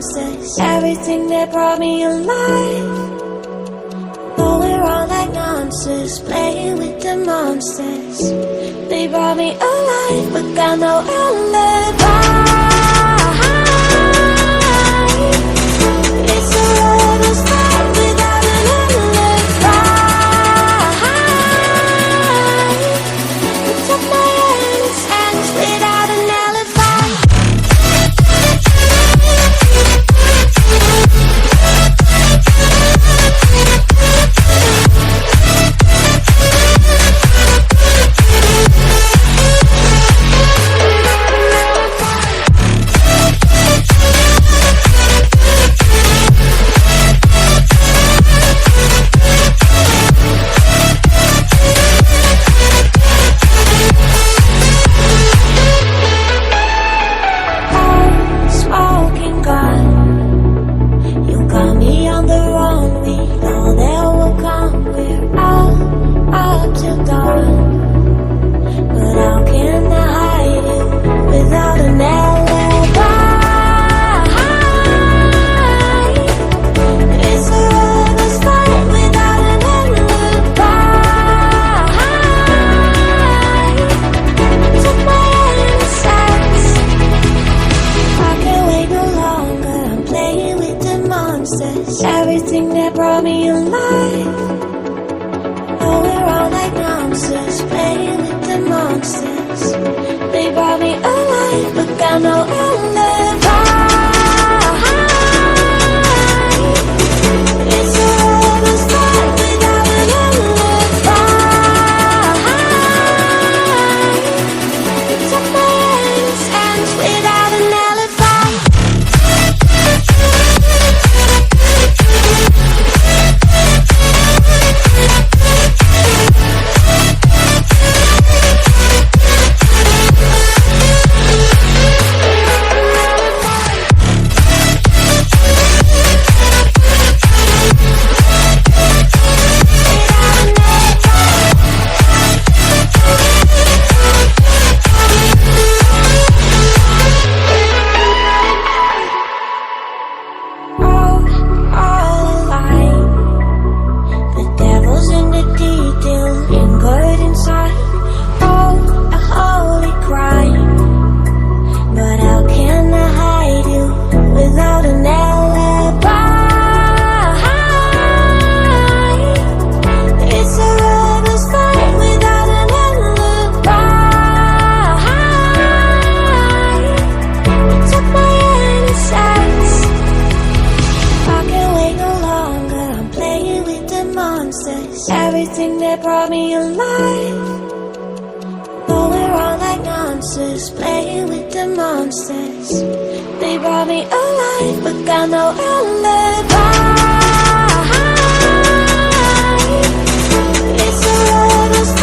monsters, everything that brought me alive. Going around like monsters, playing with the monsters. They brought me alive, but got no alibi. It's a lover's fight without an alibi. It's up my hands without an alibi. Everything that brought me alive. Going around like monsters, playing with the monsters. They brought me alive, but got no alibi. It's a lover's fight without an alibi. It's up my hands without an alibi. Everything that brought me alive. Going around like monsters, playing with the monsters. They brought me alive, but got no alibi. It's a lover's